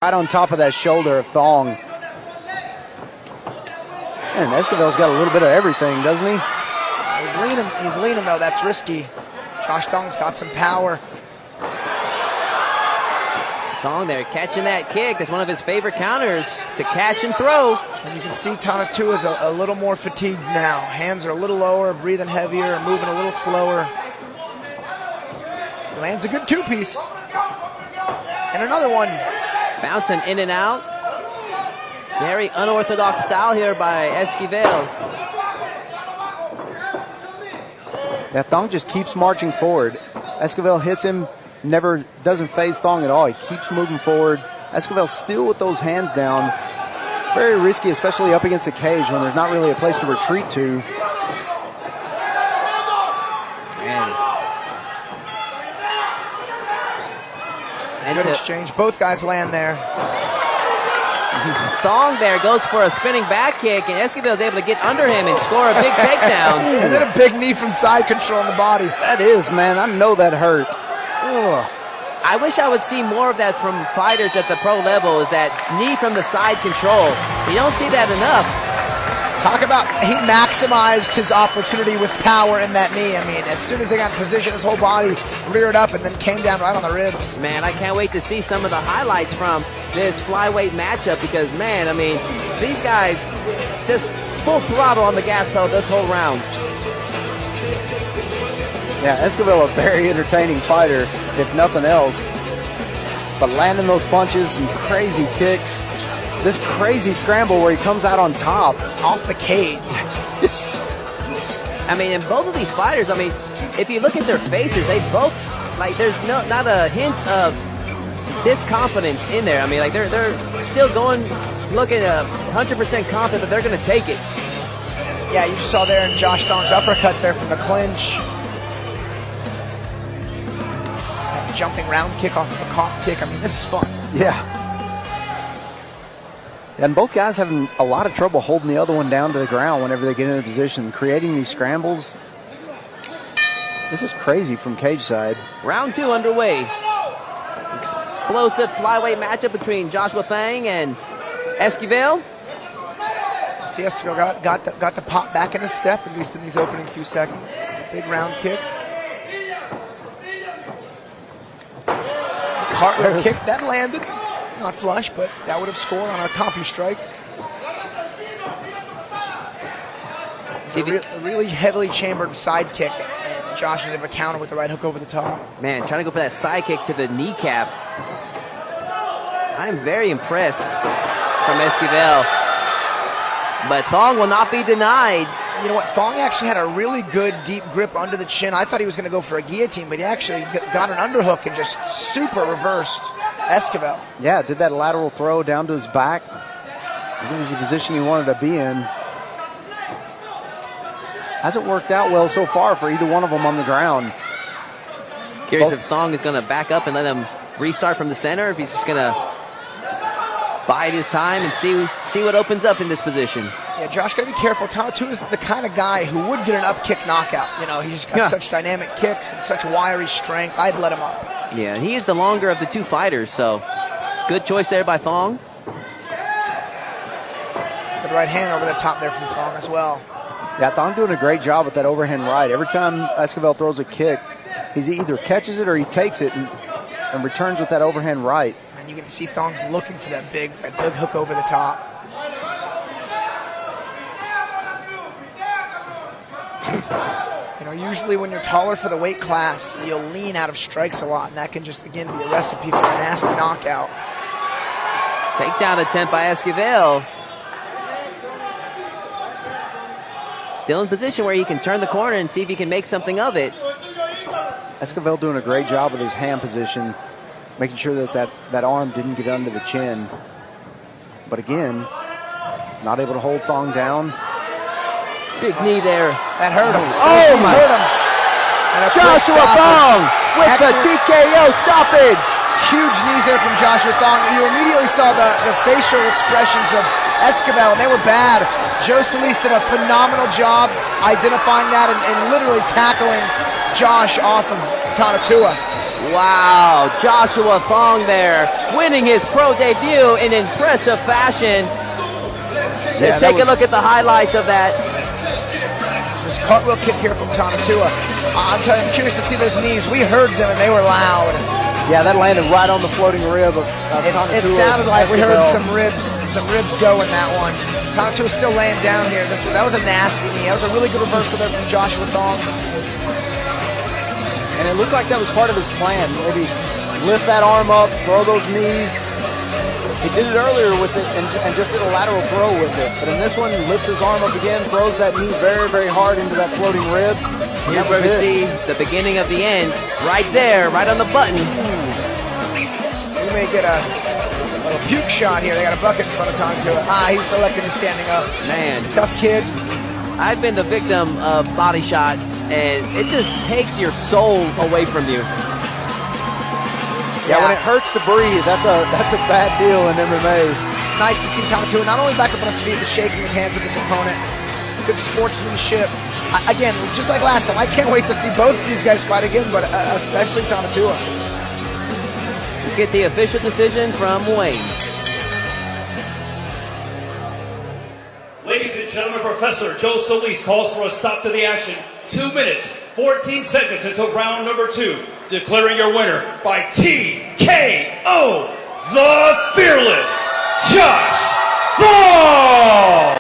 right on top of that shoulder of Thong. And Esquivel's got a little bit of everything, doesn't he? He's leaning though. That's risky. Josh Thong's got some power. Thong there catching that kick. That's one of his favorite counters, to catch and throw. And you can see Tonatiuh is a little more fatigued now. Hands are a little lower, breathing heavier, moving a little slower. Lands a good two-piece. And another one. Bouncing in and out. Very unorthodox style here by Esquivel. That Thong just keeps marching forward. Esquivel hits him, doesn't phase Thong at all. He keeps moving forward. Esquivel still with those hands down. Very risky, especially up against the cage when there's not really a place to retreat to. And good exchange. Both guys land there. Thong there goes for a spinning back kick, and Esquivel is able to get under him and score a big takedown. And then a big knee from side control in the body. That is, man. I know that hurt. Ugh. I wish I would see more of that from fighters at the pro level, is that knee from the side control. You don't see that enough. Talk about, he maximized his opportunity with power in that knee. I mean, as soon as they got in position, his whole body reared up and then came down right on the ribs. Man, I can't wait to see some of the highlights from this flyweight matchup because, man, I mean, these guys just full throttle on the gas pedal this whole round. Yeah, Esquivel, a very entertaining fighter, if nothing else. But landing those punches, some crazy kicks. This crazy scramble where he comes out on top. Off the cage. I mean, and both of these fighters, I mean, if you look at their faces, they both, like, there's not a hint of disconfidence in there. I mean, like, they're still looking 100% confident that they're going to take it. Yeah, you saw there in Josh Thong's uppercuts there from the clinch. That jumping round kick off of a caught kick. I mean, this is fun. Yeah. And both guys having a lot of trouble holding the other one down to the ground whenever they get into position, creating these scrambles. This is crazy from cage side. Round 2 underway. Explosive flyweight matchup between Joshua Thang and Esquivel. See, Esquivel got the pop back in his step, at least in these opening few seconds. Big round kick. Cartwheel kick, that landed. Not flush, but that would have scored on a CompuStrike. A really heavily chambered side kick, and Josh was able to counter with the right hook over the top. Man, trying to go for that side kick to the kneecap. I'm very impressed from Esquivel. But Thong will not be denied. You know what? Thong actually had a really good deep grip under the chin. I thought he was going to go for a guillotine, but he actually got an underhook and just super reversed Esquivel. Yeah, did that lateral throw down to his back. I think it's the position he wanted to be in. Hasn't worked out well so far for either one of them on the ground. Curious if Thong is going to back up and let him restart from the center, if he's just going to bide his time and see what opens up in this position. Yeah, Josh, got to be careful. Tonatiuh is the kind of guy who would get an up kick knockout. You know, he's got such dynamic kicks and such wiry strength. I'd let him up. Yeah, he is the longer of the two fighters, so good choice there by Thong. Good right hand over the top there from Thong as well. Yeah, Thong doing a great job with that overhand right. Every time Esquivel throws a kick, he either catches it or he takes it and returns with that overhand right. And you can see Thong's looking for that big hook over the top. You know, usually when you're taller for the weight class, you'll lean out of strikes a lot, and that can just, again, be a recipe for a nasty knockout. Takedown attempt by Esquivel. Still in position where he can turn the corner and see if he can make something of it. Esquivel doing a great job with his hand position, making sure that arm didn't get under the chin. But again, not able to hold Thong down. Big knee there. That hurt him. Oh my. Hurt him. Joshua Thong with the TKO stoppage. Huge knees there from Joshua Thong. You immediately saw the facial expressions of Esquivel, and they were bad. Joe Solis did a phenomenal job identifying that and literally tackling Josh off of Tonatiuh. Wow, Joshua Thong there, winning his pro debut in impressive fashion. Let's take a look at the highlights of that. This cartwheel kick here from Tonatiuh. I'm curious to see those knees. We heard them and they were loud. Yeah, that landed right on the floating rib of It sounded like we heard some ribs go in that one. Tonatiuh was still laying down here. That was a nasty knee. That was a really good reversal there from Joshua Thong. And it looked like that was part of his plan. Maybe lift that arm up, throw those knees. He did it earlier with it and just did a lateral throw with it. But in this one, he lifts his arm up again, throws that knee very, very hard into that floating rib. Here's where we see the beginning of the end. Right there, right on the button. We may get a little puke shot here. They got a bucket in front of Tonatiuh. He's selecting his standing up. Man. Tough kid. I've been the victim of body shots, and it just takes your soul away from you. Yeah, when it hurts to breathe, that's a bad deal in MMA. It's nice to see Tonatiuh not only back up on his feet, but shaking his hands with his opponent. Good sportsmanship. Again, just like last time, I can't wait to see both of these guys fight again, but especially Tonatiuh. Let's get the official decision from Wayne. Ladies and gentlemen, Professor Joe Solis calls for a stop to the action. 2 minutes, 14 seconds until round number 2. Declaring your winner by TKO, the Fearless Josh Thong!